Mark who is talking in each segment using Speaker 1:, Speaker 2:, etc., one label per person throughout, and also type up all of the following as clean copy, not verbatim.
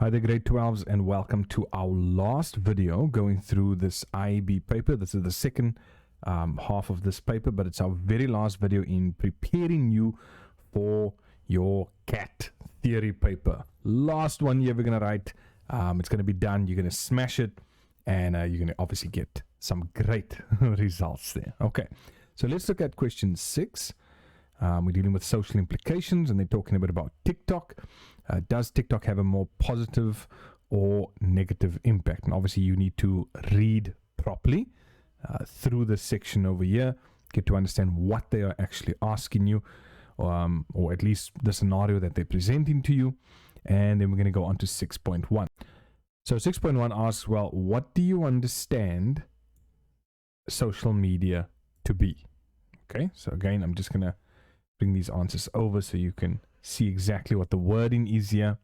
Speaker 1: Hi there, grade 12s, and welcome to our last video going through this IEB paper. This is the second half of this paper, but it's our very last video in preparing you for your CAT theory paper. Last one you're ever going to write. It's going to be done. You're going to smash it, and you're going to obviously get some great results there. Okay, so let's look at question 6. We're dealing with social implications, and they're talking a bit about TikTok. Does TikTok have a more positive or negative impact? And obviously you need to read properly through this section over here, get to understand what they are actually asking you, or at least the scenario that they're presenting to you. And then we're going to go on to 6.1. So 6.1 asks, well, what do you understand social media to be? Okay, so again, I'm just going to bring these answers over so you can see exactly what the wording is here.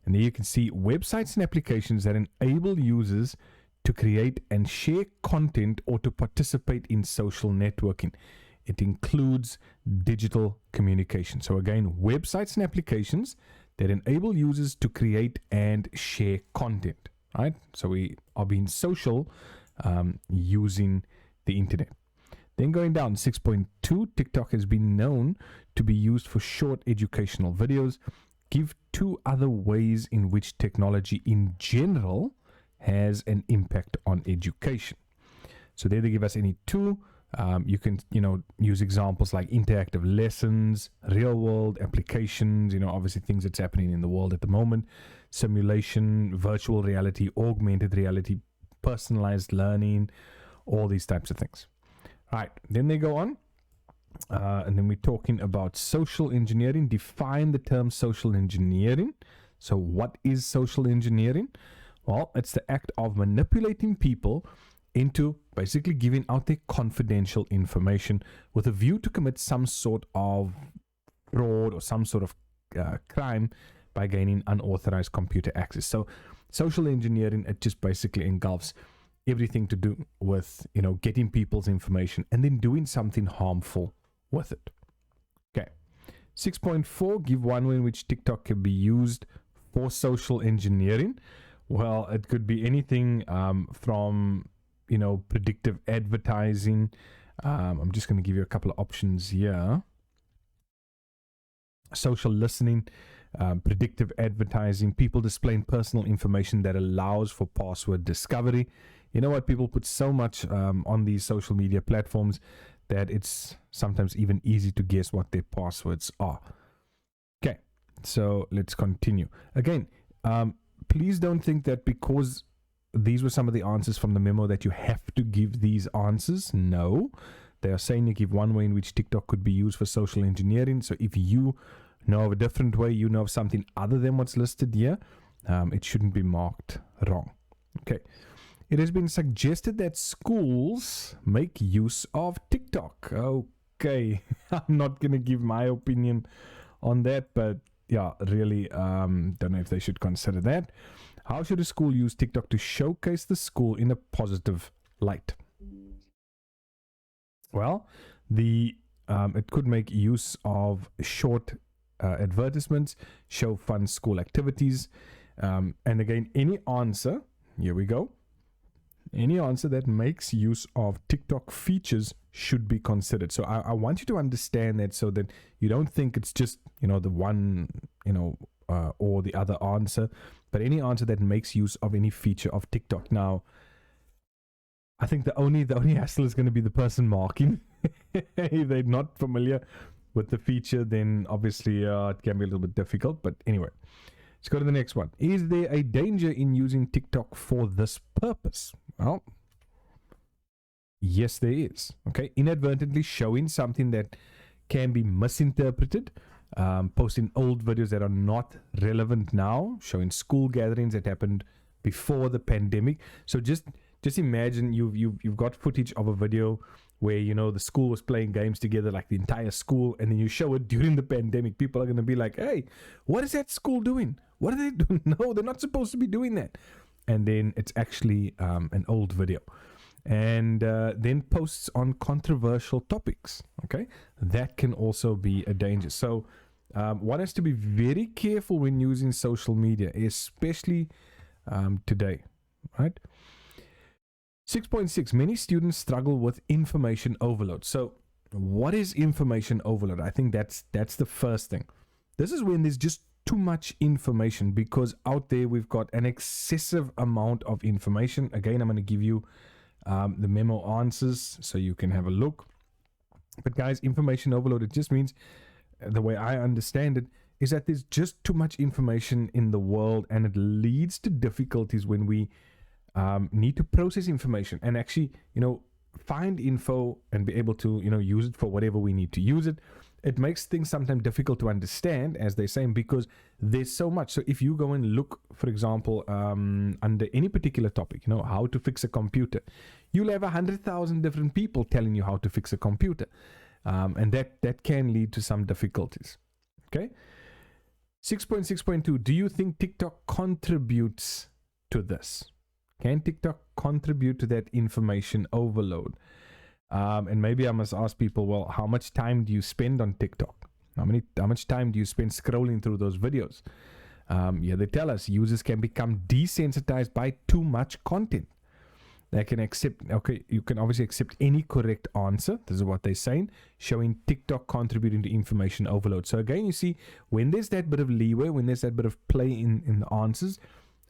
Speaker 1: And there you can see websites and applications that enable users to create and share content or to participate in social networking. It includes digital communication. So again, websites and applications that enable users to create and share content, right? So we are being social using the internet. Then going down, 6.2, TikTok has been known to be used for short educational videos. Give 2 other ways in which technology in general has an impact on education. So there they give us any 2. You can, use examples like interactive lessons, real world applications, obviously things that's happening in the world at the moment, simulation, virtual reality, augmented reality, personalized learning, all these types of things. Right, then they go on, and then we're talking about social engineering. Define the term social engineering. So what is social engineering? Well, it's the act of manipulating people into basically giving out their confidential information with a view to commit some sort of fraud or some sort of crime by gaining unauthorized computer access. So social engineering, it just basically engulfs everything to do with, getting people's information and then doing something harmful with it. Okay. 6.4, give one way in which TikTok can be used for social engineering. Well, it could be anything from, predictive advertising. I'm just going to give you a couple of options here. Social listening, predictive advertising, people displaying personal information that allows for password discovery. You know what? People put so much on these social media platforms that it's sometimes even easy to guess what their passwords are. Okay, so let's continue. Again, please don't think that because these were some of the answers from the memo that you have to give these answers. No, they are saying you give one way in which TikTok could be used for social engineering. So if you know of a different way, you know of something other than what's listed here, it shouldn't be marked wrong. Okay. It has been suggested that schools make use of TikTok. Okay, I'm not going to give my opinion on that, but yeah, really don't know if they should consider that. How should a school use TikTok to showcase the school in a positive light? Well, it could make use of short advertisements, show fun school activities, and again, any answer, here we go, any answer that makes use of TikTok features should be considered. So I want you to understand that so that you don't think it's just, the one, or the other answer, but any answer that makes use of any feature of TikTok. Now, I think the only hassle is going to be the person marking. If they're not familiar with the feature, then obviously it can be a little bit difficult. But anyway, let's go to the next one. Is there a danger in using TikTok for this purpose? Well, yes, there is. Okay, inadvertently showing something that can be misinterpreted, posting old videos that are not relevant now, showing school gatherings that happened before the pandemic. So just imagine you've got footage of a video where the school was playing games together, like the entire school, and then you show it during the pandemic. People are going to be like, hey, what is that school doing? What are they doing? No, they're not supposed to be doing that. And then it's actually an old video. And then posts on controversial topics. Okay, that can also be a danger. So One has to be very careful when using social media, especially today, right? 6.6, many students struggle with information overload. So what is information overload? I think that's the first thing. This is when there's just too much information, because out there we've got an excessive amount of information. Again, I'm going to give you the memo answers so you can have a look. But guys, information overload, it just means, the way I understand it, is that there's just too much information in the world, and it leads to difficulties when we need to process information and actually, find info and be able to, use it for whatever we need to use it. It makes things sometimes difficult to understand, as they're saying, because there's so much. So if you go and look, for example, under any particular topic, how to fix a computer, you'll have 100,000 different people telling you how to fix a computer. And that can lead to some difficulties. Okay. 6.6.2, do you think TikTok contributes to this? Can TikTok contribute to that information overload? And maybe I must ask people, well, how much time do you spend on TikTok? How much time do you spend scrolling through those videos? They tell us users can become desensitized by too much content. They can you can obviously accept any correct answer. This is what they're saying, showing TikTok contributing to information overload. So again, you see, when there's that bit of leeway, when there's that bit of play in the answers,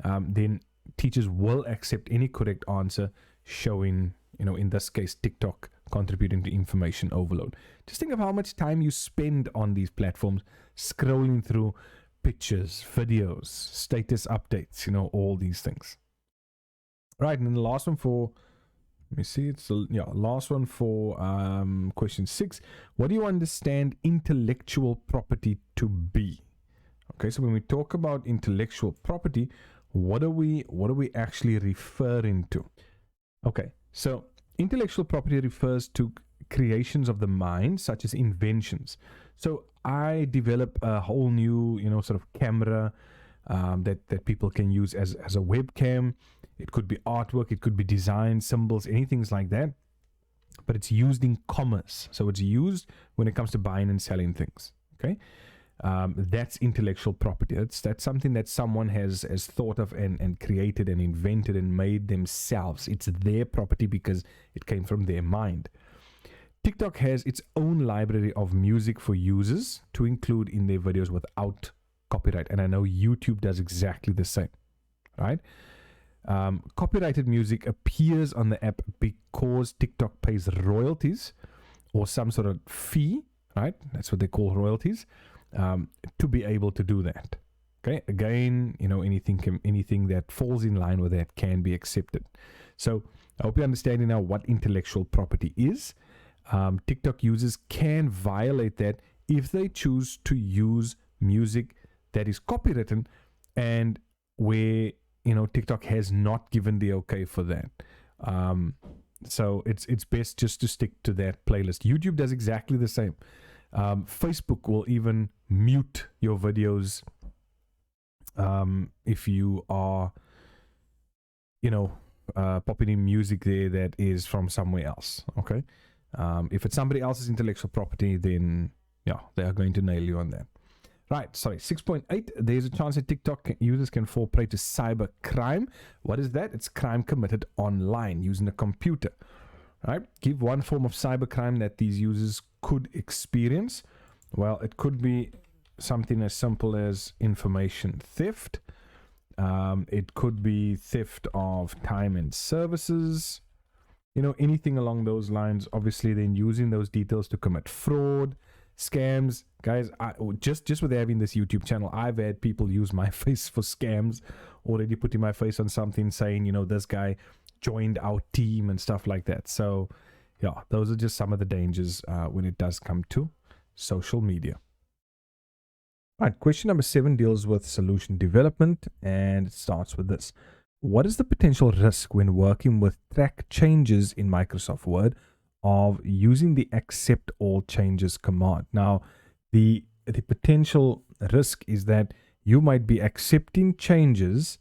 Speaker 1: then teachers will accept any correct answer, showing, in this case, TikTok contributing to information overload. Just think of how much time you spend on these platforms, scrolling through pictures, videos, status updates, all these things. Right, and then the last one for, let me see, last one for question 6. What do you understand intellectual property to be? Okay, so when we talk about intellectual property, what are we actually referring to? Okay, so intellectual property refers to creations of the mind, such as inventions. So I develop a whole new, sort of camera that people can use as a webcam. It could be artwork, it could be design, symbols, anything like that. But it's used in commerce. So it's used when it comes to buying and selling things. Okay. That's intellectual property. That's something that someone has thought of and created and invented and made themselves. It's their property because it came from their mind. TikTok has its own library of music for users to include in their videos without copyright. And I know YouTube does exactly the same, right? Copyrighted music appears on the app because TikTok pays royalties or some sort of fee, right? That's what they call royalties. To be able to do that. Okay, again, anything that falls in line with that can be accepted. So I hope you're understanding now what intellectual property is. TikTok users can violate that if they choose to use music that is copywritten and where TikTok has not given the okay for that. So it's best just to stick to that playlist. YouTube does exactly the same. Facebook will even mute your videos if you are, popping in music there that is from somewhere else. Okay, if it's somebody else's intellectual property, then they are going to nail you on that. Right, sorry, 6.8, there's a chance that TikTok users can fall prey to cyber crime. What is that? It's crime committed online using a computer. Right? Give one form of cybercrime that these users could experience. Well, it could be something as simple as information theft. It could be theft of time and services. Anything along those lines. Obviously, then using those details to commit fraud, scams. Guys, just with having this YouTube channel, I've had people use my face for scams. Already putting my face on something saying, this guy joined our team and stuff like that. So those are just some of the dangers when it does come to social media. Right, question number 7 deals with solution development, and it starts with this. What is the potential risk when working with track changes in Microsoft Word of using the accept all changes command? Now, the potential risk is that you might be accepting changes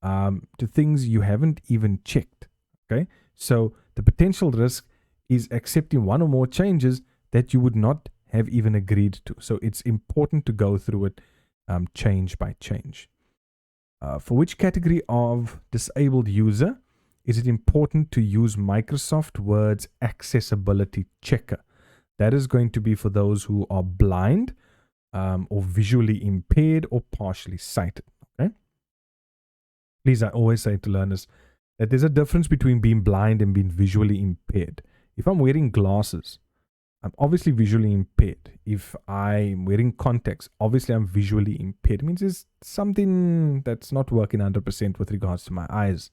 Speaker 1: to things you haven't even checked. Okay, so the potential risk is accepting one or more changes that you would not have even agreed to. So it's important to go through it change by change. For which category of disabled user is it important to use Microsoft Word's accessibility checker? That is going to be for those who are blind or visually impaired or partially sighted. Okay. Please, I always say to learners that there's a difference between being blind and being visually impaired. If I'm wearing glasses, I'm obviously visually impaired. If I'm wearing contacts, obviously I'm visually impaired. It means there's something that's not working 100% with regards to my eyes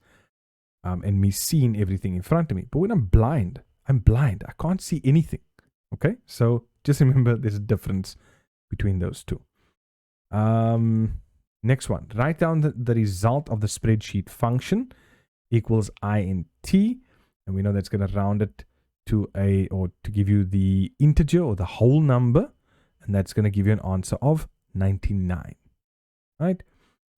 Speaker 1: and me seeing everything in front of me. But when I'm blind. I can't see anything. Okay, so just remember there's a difference between those two. Next one, write down the result of the spreadsheet function equals int, and we know that's going to round it to to give you the integer or the whole number, and that's going to give you an answer of 99. Right?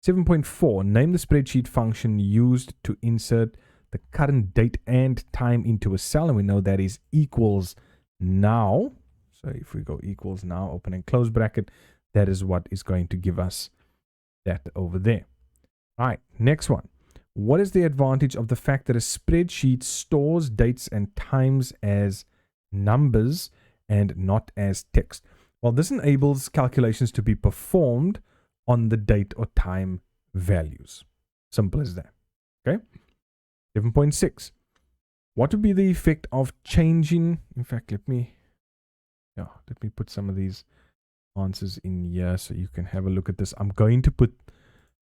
Speaker 1: 7.4, name the spreadsheet function used to insert the current date and time into a cell, and we know that is equals now. So if we go equals now, open and close bracket, that is what is going to give us that over there. All right, next one. What is the advantage of the fact that a spreadsheet stores dates and times as numbers and not as text? Well, this enables calculations to be performed on the date or time values. Simple as that. Okay. 7.6. What would be the effect of changing? In fact, let me put some of these answers in here so you can have a look at this. I'm going to put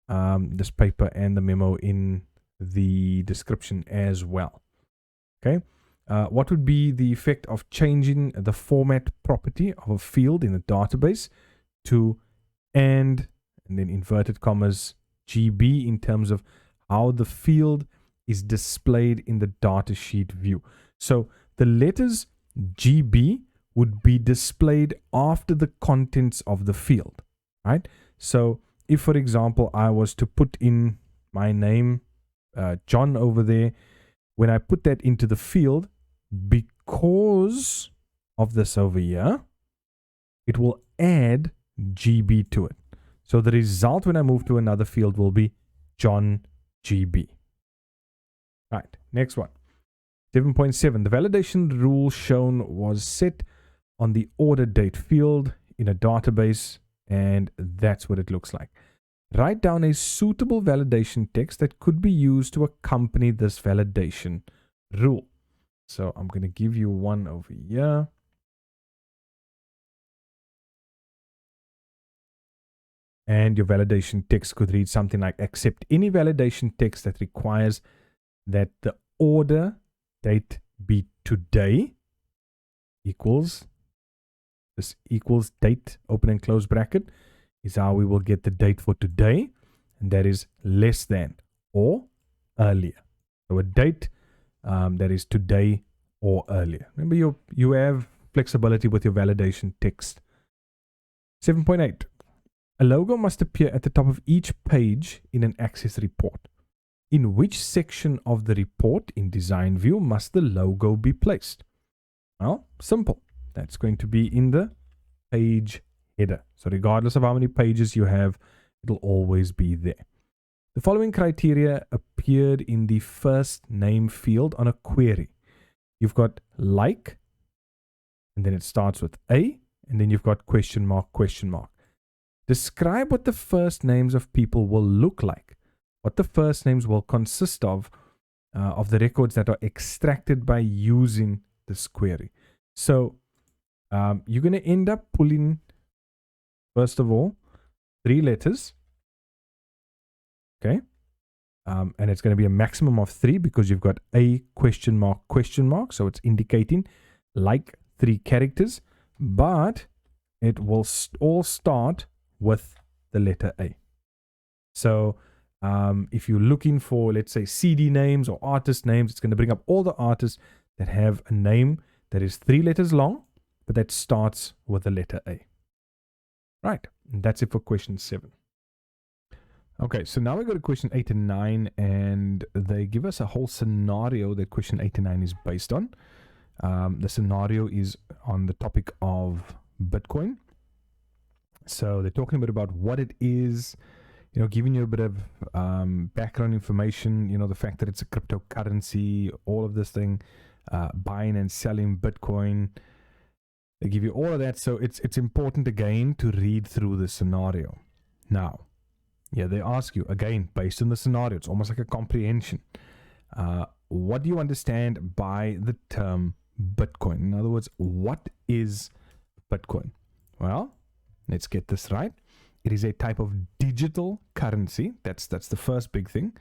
Speaker 1: this paper and the memo in the description as well. Okay. What would be the effect of changing the format property of a field in a database to and then inverted commas GB in terms of how the field is displayed in the datasheet view? So the letters GB would be displayed after the contents of the field, right? So if, for example, I was to put in my name, John, over there, when I put that into the field, because of this over here, it will add GB to it. So the result when I move to another field will be John GB. Right, next one. 7.7. The validation rule shown was set on the order date field in a database, and that's what it looks like. Write down a suitable validation text that could be used to accompany this validation rule. So I'm going to give you one over here. And your validation text could read something like, accept any validation text that requires that the order date be today equals, this equals date, open and close bracket, is how we will get the date for today, and that is less than or earlier. So a date that is today or earlier. Remember, you have flexibility with your validation text. 7.8. A logo must appear at the top of each page in an access report. In which section of the report in design view must the logo be placed? Well, simple. That's going to be in the page header. So regardless of how many pages you have, it'll always be there. The following criteria appeared in the first name field on a query. You've got like, and then it starts with A, and then you've got question mark, question mark. Describe what the first names of people will look like, what the first names will consist of the records that are extracted by using this query. So you're going to end up pulling, first of all, 3 letters. Okay. And it's going to be a maximum of 3 because you've got a question mark. So it's indicating like 3 characters, but it will all start with the letter A. So if you're looking for, let's say, CD names or artist names, it's going to bring up all the artists that have a name that is 3 letters long, but that starts with the letter A. Right. And that's it for question 7. Okay, so now we go to question 8 and 9, and they give us a whole scenario that question 8 and 9 is based on. The scenario is on the topic of Bitcoin. So they're talking a bit about what it is, giving you a bit of background information, the fact that it's a cryptocurrency, all of this thing, buying and selling Bitcoin. They give you all of that. So it's important, again, to read through the scenario. Now, they ask you, again, based on the scenario, it's almost like a comprehension. What do you understand by the term Bitcoin? In other words, what is Bitcoin? Well, let's get this right. It is a type of digital currency. That's the first big thing,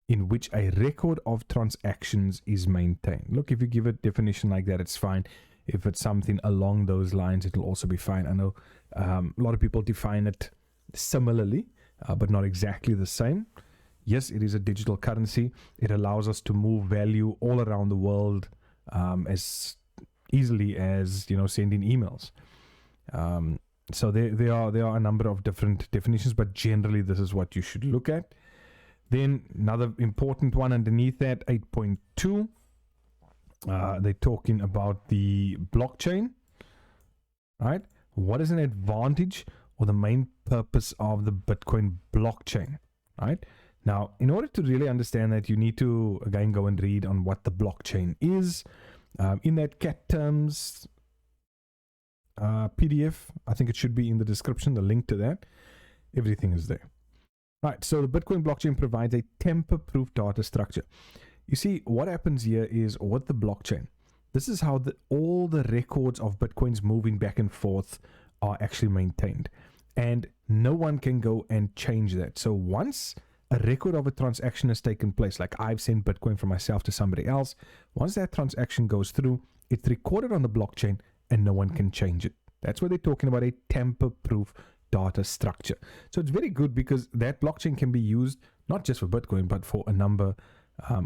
Speaker 1: in which a record of transactions is maintained. Look, if you give a definition like that, it's fine. If it's something along those lines, it'll also be fine. I know a lot of people define it similarly, but not exactly the same. Yes, it is a digital currency. It allows us to move value all around the world as easily as sending emails. So there are a number of different definitions, but generally this is what you should look at. Then another important one underneath that, 8.2, they're talking about the blockchain, right? What is an advantage or the main purpose of the Bitcoin blockchain, right? Now, in order to really understand that, you need to, again, go and read on what the blockchain is. In that CAT terms PDF, I think it should be in the description, the link to that. Everything is there. Right, so the Bitcoin blockchain provides a tamper-proof data structure. You see, what happens here is, with the blockchain, this is how all the records of Bitcoins moving back and forth are actually maintained. And no one can go and change that. So once a record of a transaction has taken place, like I've sent Bitcoin from myself to somebody else, once that transaction goes through, it's recorded on the blockchain and no one can change it. That's what they're talking about, a tamper-proof data structure. So it's very good because that blockchain can be used not just for Bitcoin, but for a number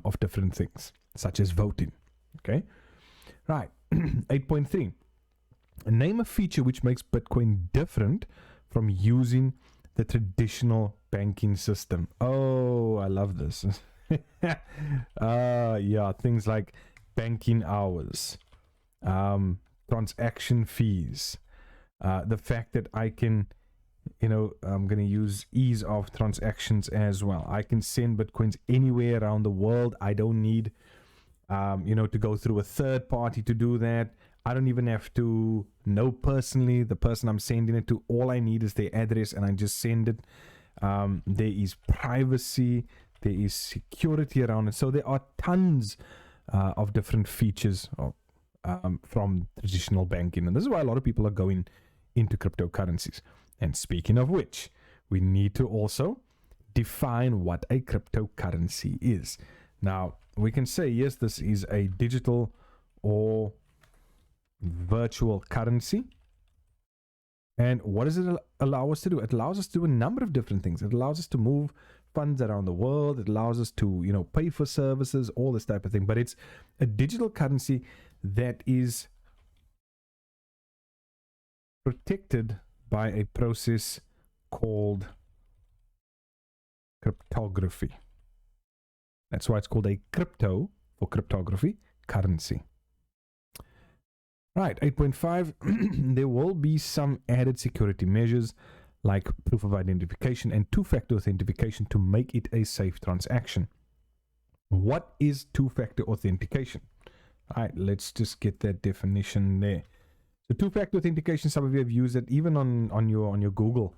Speaker 1: of different things, such as voting. Okay, right. 8.3. Name a feature which makes Bitcoin different from using the traditional banking system. Oh, I love this. Yeah, things like banking hours, transaction fees, the fact that I can, I'm going to use ease of transactions as well. I can send Bitcoins anywhere around the world. I don't need, to go through a third party to do that. I don't even have to know personally the person I'm sending it to. All I need is their address and I just send it. There is privacy, there is security around it. So there are tons of different features from traditional banking. And this is why a lot of people are going into cryptocurrencies. And speaking of which, we need to also define what a cryptocurrency is. Now, we can say, yes, this is a digital or virtual currency. And what does it allow us to do? It allows us to do a number of different things. It allows us to move funds around the world. It allows us to, pay for services, all this type of thing. But it's a digital currency that is protected by a process called cryptography. That's why it's called a crypto, for cryptography, currency. Right, 8.5, there will be some added security measures like proof of identification and two-factor authentication to make it a safe transaction. What is two-factor authentication? All right, let's just get that definition there. So two-factor authentication, some of you have used it even on your Google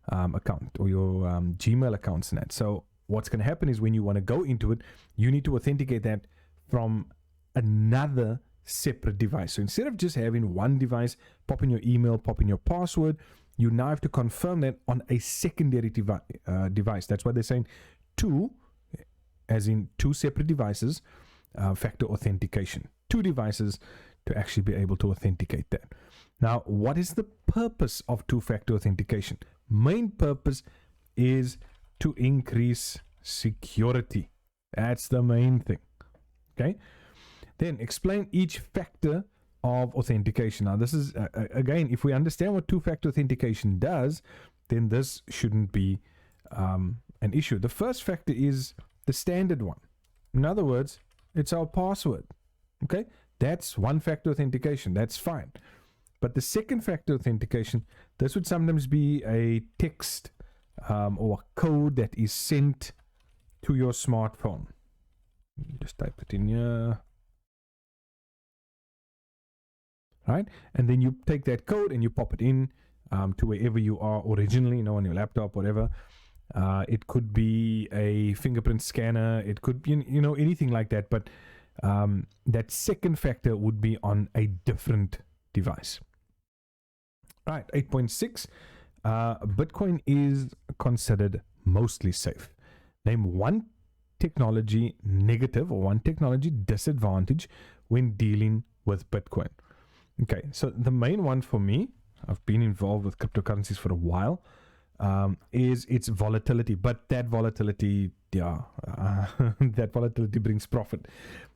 Speaker 1: account or your Gmail accounts and that. So what's going to happen is when you want to go into it, you need to authenticate that from another separate device. So instead of just having one device, pop in your email, pop in your password, you now have to confirm that on a secondary device. That's why they're saying two, as in two separate devices, factor authentication. Two devices to actually be able to authenticate that. Now, what is the purpose of two-factor authentication? Main purpose is to increase security. That's the main thing. Okay. Then explain each factor of authentication. Now, this is, again, if we understand what two-factor authentication does, then this shouldn't be an issue. The first factor is the standard one. In other words, it's our password. Okay, that's one-factor authentication. That's fine. But the second factor authentication, this would sometimes be a text or a code that is sent to your smartphone. Just type it in here. Right? And then you take that code and you pop it in to wherever you are originally, on your laptop, whatever. It could be a fingerprint scanner. It could be, anything like that. But that second factor would be on a different device. Right, 8.6. Bitcoin is considered mostly safe. Name one technology negative or one technology disadvantage when dealing with Bitcoin. Okay, so the main one for me, I've been involved with cryptocurrencies for a while, is its volatility. But that volatility, that volatility brings profit.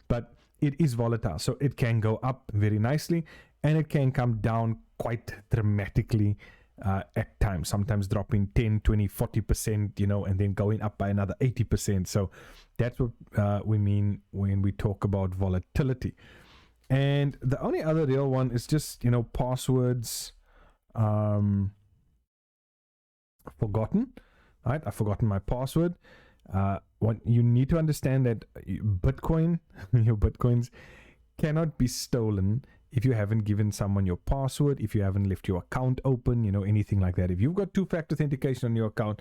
Speaker 1: But it is volatile, so it can go up very nicely and it can come down quite dramatically at times, sometimes dropping 10, 20, 40%, and then going up by another 80%. So that's what we mean when we talk about volatility. And the only other real one is just, passwords forgotten, right? I've forgotten my password. What you need to understand that Bitcoin, your Bitcoins cannot be stolen if you haven't given someone your password, if you haven't left your account open, anything like that. If you've got two-factor authentication on your account,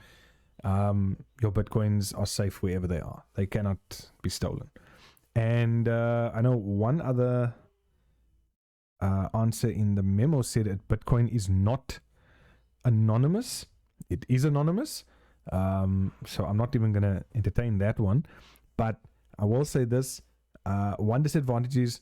Speaker 1: your Bitcoins are safe wherever they are. They cannot be stolen. And I know one other answer in the memo said that Bitcoin is not anonymous. It is anonymous. So I'm not even going to entertain that one. But I will say this. One disadvantage is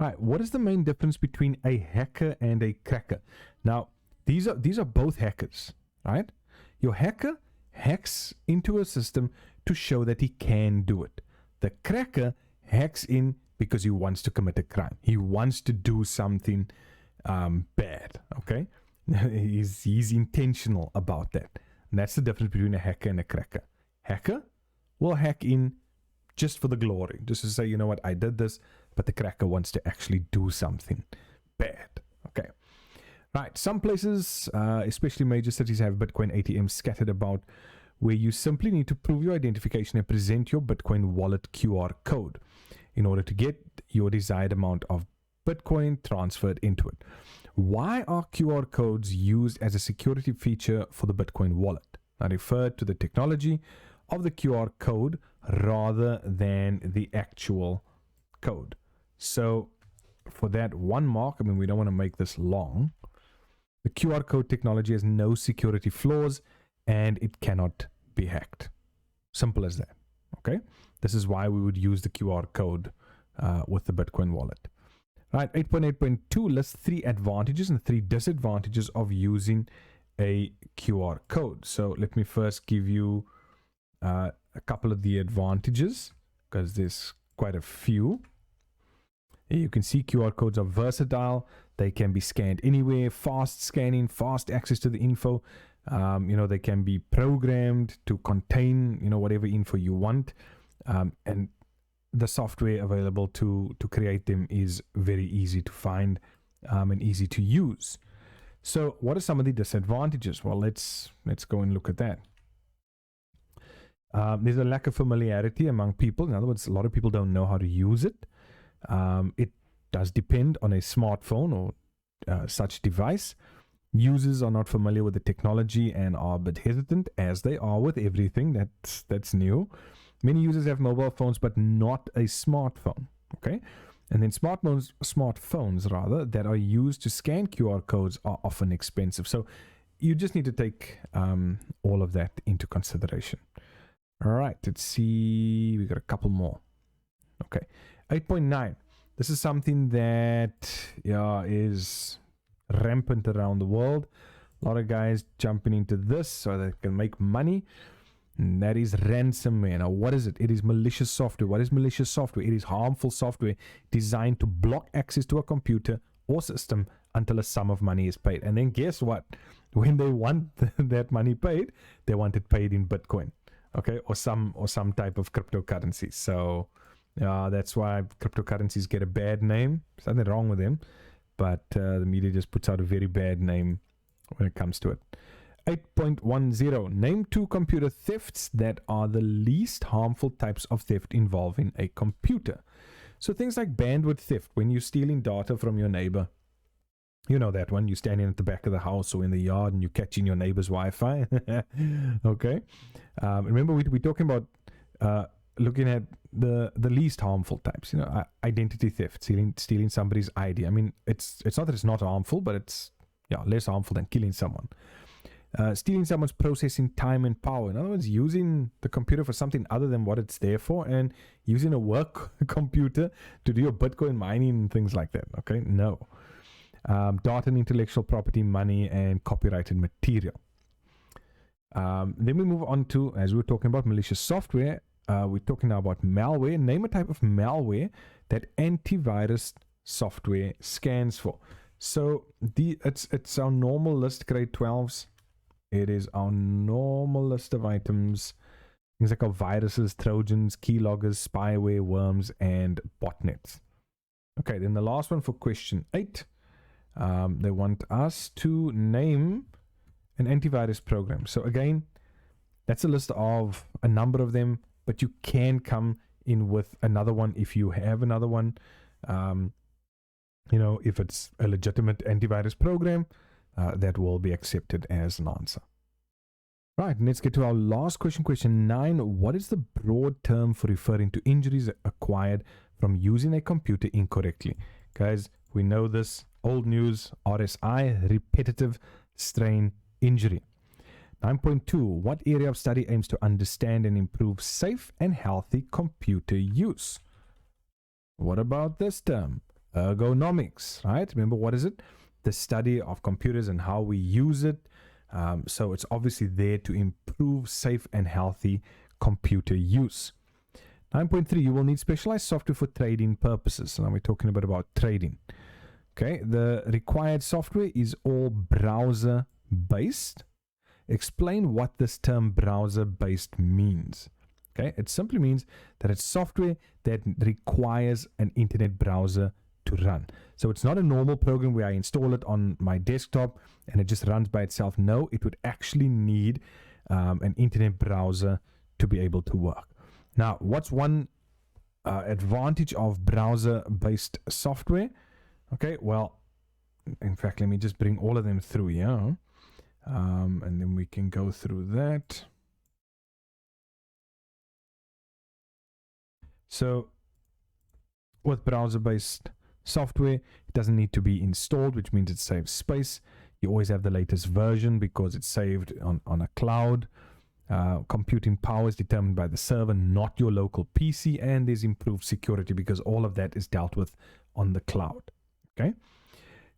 Speaker 1: right, what is the main difference between a hacker and a cracker? Now, these are both hackers, right? Your hacker hacks into a system to show that he can do it. The cracker hacks in because he wants to commit a crime. He wants to do something bad, okay? He's intentional about that. And that's the difference between a hacker and a cracker. Hacker will hack in just for the glory, just to say, you know what, I did this, but the cracker wants to actually do something bad. Okay. Right. Some places, especially major cities, have Bitcoin ATMs scattered about where you simply need to prove your identification and present your Bitcoin wallet QR code in order to get your desired amount of Bitcoin transferred into it. Why are QR codes used as a security feature for the Bitcoin wallet? I refer to the technology of the QR code rather than the actual code. So for that one mark, we don't want to make this long. The QR code technology has no security flaws and it cannot be hacked. Simple as that. Okay. This is why we would use the QR code with the Bitcoin wallet. Right. 8.8.2 lists 3 advantages and 3 disadvantages of using a QR code. So let me first give you a couple of the advantages because there's quite a few. You can see QR codes are versatile. They can be scanned anywhere, fast scanning, fast access to the info. They can be programmed to contain, whatever info you want. And the software available to create them is very easy to find and easy to use. So what are some of the disadvantages? Well, let's go and look at that. There's a lack of familiarity among people. In other words, a lot of people don't know how to use it. It does depend on a smartphone or such device. Users are not familiar with the technology and are a bit hesitant, as they are with everything that's new. Many users have mobile phones, but not a smartphone. Okay, and then smartphones rather, that are used to scan QR codes are often expensive. So you just need to take all of that into consideration. All right, let's see. We got a couple more. Okay. 8.9. This is something that is rampant around the world. A lot of guys jumping into this so they can make money. And that is ransomware. Now, what is it? It is malicious software. What is malicious software? It is harmful software designed to block access to a computer or system until a sum of money is paid. And then guess what? When they want that money paid, they want it paid in Bitcoin. okay, or some type of cryptocurrency. So that's why cryptocurrencies get a bad name. There's nothing wrong with them, but the media just puts out a very bad name when it comes to it. 8.10, name 2 computer thefts that are the least harmful types of theft involving a computer. So things like bandwidth theft, when you're stealing data from your neighbor. You know that one. You're standing at the back of the house or in the yard and you're catching your neighbor's Wi-Fi. Okay. Remember, we're talking about looking at the least harmful types. Identity theft, stealing somebody's ID. I mean, it's not that it's not harmful, but it's less harmful than killing someone. Stealing someone's processing time and power. In other words, using the computer for something other than what it's there for, and using a work computer to do your Bitcoin mining and things like that. Okay, no. Data and intellectual property, money, and copyrighted material. Then we move on to, as we were talking about malicious software, we're talking now about malware. Name a type of malware that antivirus software scans for. So it's our normal list, grade 12s. It is our normal list of items. Things like our viruses, trojans, keyloggers, spyware, worms, and botnets. Okay, then the last one for question 8. They want us to name an antivirus program. So again, that's a list of a number of them, but you can come in with another one if you have another one. If it's a legitimate antivirus program, that will be accepted as an answer. Right, let's get to our last question, question 9. What is the broad term for referring to injuries acquired from using a computer incorrectly? Guys, we know this. Old news, RSI, repetitive strain injury. 9.2, what area of study aims to understand and improve safe and healthy computer use? What about this term? Ergonomics, right? Remember, what is it? The study of computers and how we use it. So it's obviously there to improve safe and healthy computer use. 9.3, you will need specialized software for trading purposes. So now we're talking a bit about trading. Okay, the required software is all browser-based. Explain what this term browser-based means. Okay, it simply means that it's software that requires an internet browser to run. So it's not a normal program where I install it on my desktop and it just runs by itself. No, it would actually need an internet browser to be able to work. Now, what's one advantage of browser-based software? Okay, well, in fact, let me just bring all of them through here. And then we can go through that. So with browser-based software, it doesn't need to be installed, which means it saves space. You always have the latest version because it's saved on a cloud. Computing power is determined by the server, not your local PC, and there's improved security because all of that is dealt with on the cloud. Okay.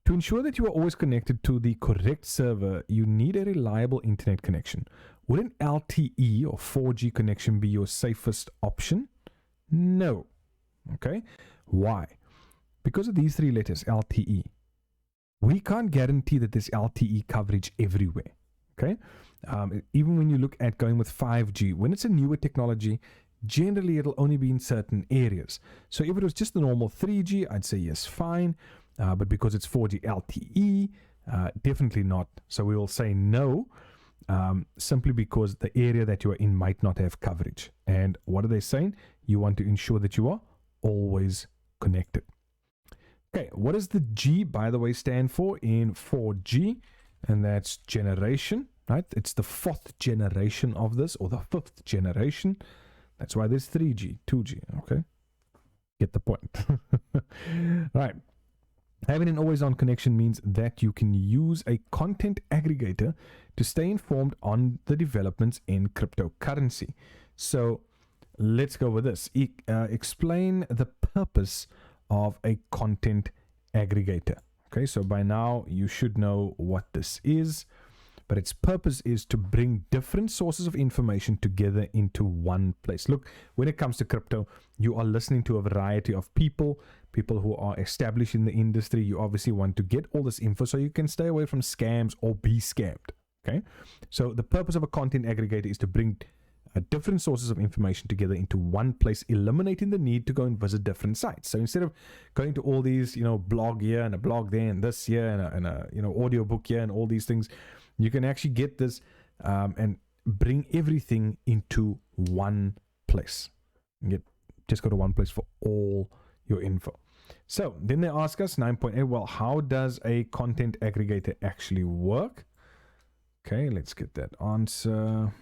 Speaker 1: To ensure that you are always connected to the correct server, you need a reliable internet connection. Would an LTE or 4G connection be your safest option? No. Okay. Why? Because of these 3 letters, LTE. We can't guarantee that there's LTE coverage everywhere. Okay. Even when you look at going with 5G, when it's a newer technology, generally it'll only be in certain areas. So if it was just the normal 3G, I'd say yes, fine. But because it's 4G LTE, definitely not. So we will say no, simply because the area that you are in might not have coverage. And what are they saying? You want to ensure that you are always connected. Okay, what does the G, by the way, stand for in 4G? And that's generation, right? It's the 4th generation of this, or the 5th generation. That's why there's 3G, 2G, okay? Get the point. Right. Having an always-on connection means that you can use a content aggregator to stay informed on the developments in cryptocurrency. So let's go with this. Explain the purpose of a content aggregator. Okay, so by now you should know what this is, but its purpose is to bring different sources of information together into one place. Look, when it comes to crypto, you are listening to a variety of people who are established in the industry. You obviously want to get all this info so you can stay away from scams or be scammed. Okay, so the purpose of a content aggregator is to bring different sources of information together into one place, eliminating the need to go and visit different sites. So instead of going to all these, blog here and a blog there and this here and a audio book here and all these things, you can actually get this and bring everything into one place. Just go to one place for all your info. So then they ask us 9.8, well, how does a content aggregator actually work? Okay, let's get that answer.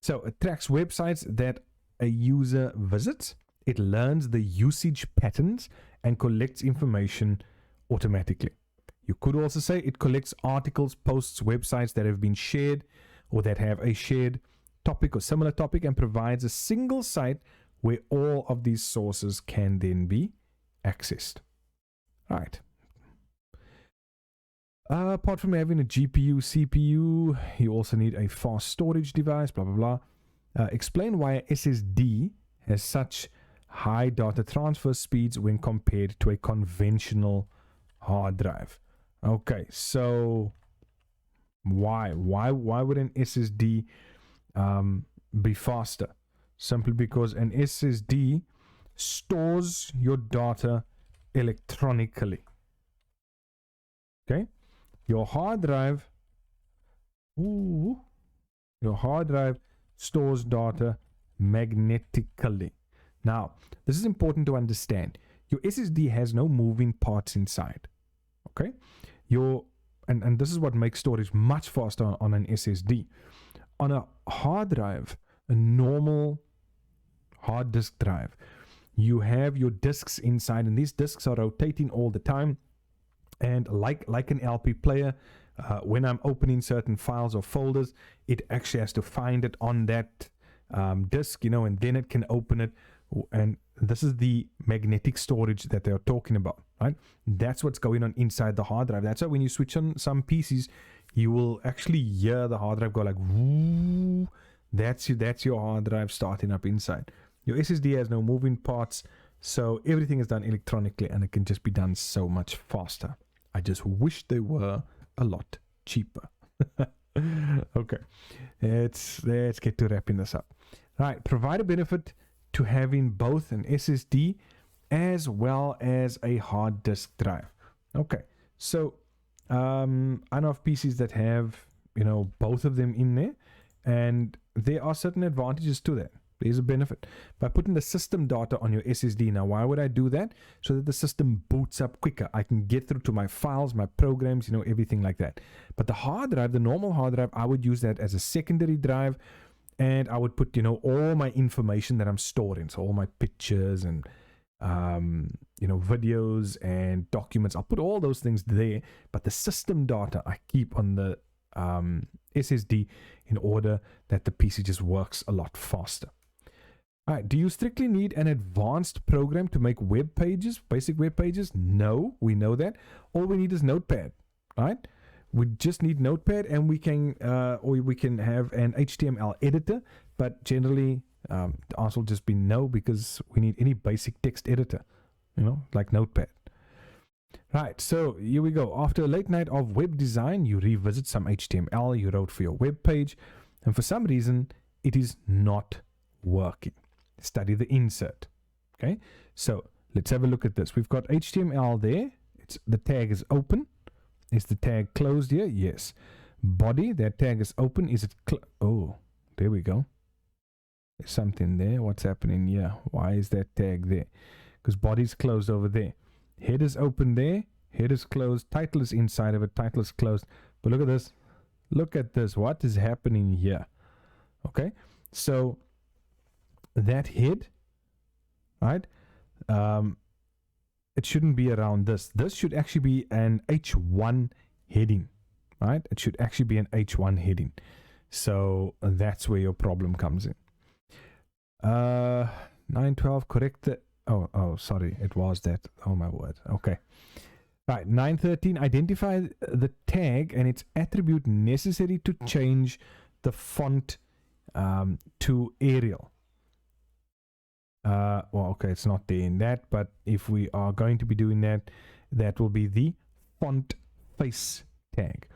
Speaker 1: So it tracks websites that a user visits. It learns the usage patterns and collects information automatically. You could also say it collects articles, posts, websites that have been shared or that have a shared topic or similar topic, and provides a single site where all of these sources can then be accessed. All right. Apart from having a GPU, CPU, you also need a fast storage device, blah, blah, blah. Explain why a SSD has such high data transfer speeds when compared to a conventional hard drive. Okay, so why would an SSD be faster? Simply because an SSD stores your data electronically. Okay, your hard drive stores data magnetically. Now, this is important to understand. Your SSD has no moving parts inside. Okay, and this is what makes storage much faster on an SSD. On a hard drive, a normal hard disk drive, you have your disks inside, and these disks are rotating all the time. And like an LP player, when I'm opening certain files or folders, it actually has to find it on that disk, and then it can open it. And this is the magnetic storage that they're talking about, right? That's what's going on inside the hard drive. That's why when you switch on some PCs, you will actually hear the hard drive go like, woo. That's your hard drive starting up inside. Your SSD has no moving parts, so everything is done electronically, and it can just be done so much faster. I just wish they were a lot cheaper. Okay, let's get to wrapping this up. All right, provide a benefit to having both an SSD as well as a hard disk drive. Okay, so I know of PCs that have both of them in there, and there are certain advantages to that. There's a benefit by putting the system data on your SSD. Now, why would I do that? So that the system boots up quicker. I can get through to my files, my programs, everything like that. But the hard drive, the normal hard drive, I would use that as a secondary drive, and I would put all my information that I'm storing, so all my pictures and videos and documents. I'll put all those things there, but the system data I keep on the SSD in order that the PC just works a lot faster. All right, do you strictly need an advanced program to make web pages, basic web pages? No, we know that. All we need is Notepad, right? We just need Notepad, and we can have an HTML editor, but generally the answer will just be no, because we need any basic text editor, like Notepad. Right, so here we go. After a late night of web design, you revisit some HTML you wrote for your web page, and for some reason it is not working. Study the insert. Okay, so let's have a look at this. We've got HTML there. The tag is open. Is the tag closed here? Yes. Body, that tag is open. Is it oh, there we go. There's something there. What's happening here? Why is that tag there? Because body's closed over there. Head is open there. Head is closed. Title is inside of it. Title is closed. But look at this. Look at this. What is happening here? Okay, so that head, right? It shouldn't be around this. This should actually be an H1 heading, right? It should actually be an H1 heading. So that's where your problem comes in. 912, correct the... Oh, sorry, it was that. Oh, my word. Okay. Right, 913, identify the tag and its attribute necessary to change the font to Arial. Well, okay, it's not there in that, but if we are going to be doing that, that will be the font face tag.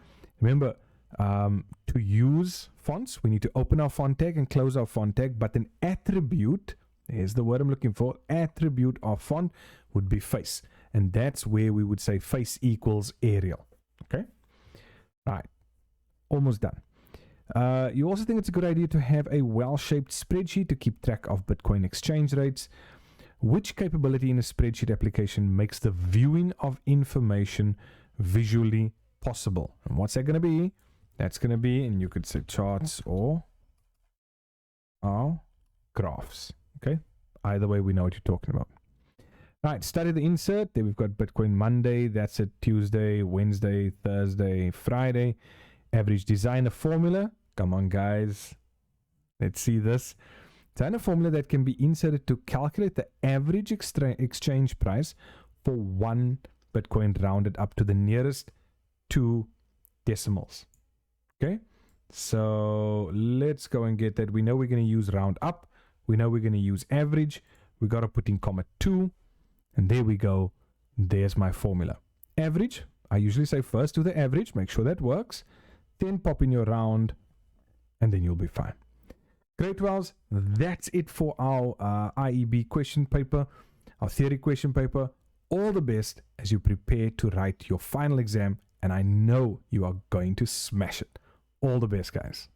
Speaker 1: Remember, to use fonts, we need to open our font tag and close our font tag, but an attribute, here's the word I'm looking for, attribute of font would be face. And that's where we would say face equals Arial. Okay? All right. Almost done. You also think it's a good idea to have a well-shaped spreadsheet to keep track of Bitcoin exchange rates. Which capability in a spreadsheet application makes the viewing of information visually possible? And what's that going to be? That's going to be, and you could say charts or graphs. Okay? Either way, we know what you're talking about. All right, study the insert. There we've got Bitcoin Monday. That's a Tuesday, Wednesday, Thursday, Friday. Average designer formula. Come on, guys. Let's see this. Design a formula that can be inserted to calculate the average exchange price for one Bitcoin rounded up to the nearest 2 decimals. Okay, so let's go and get that. We know we're going to use round up. We know we're going to use average. We got to put in comma 2. And there we go. There's my formula. Average. I usually say first do the average. Make sure that works. Then pop in your round. And then you'll be fine. Great, Wells. That's it for our IEB question paper, our theory question paper. All the best as you prepare to write your final exam, and I know you are going to smash it. All the best, guys.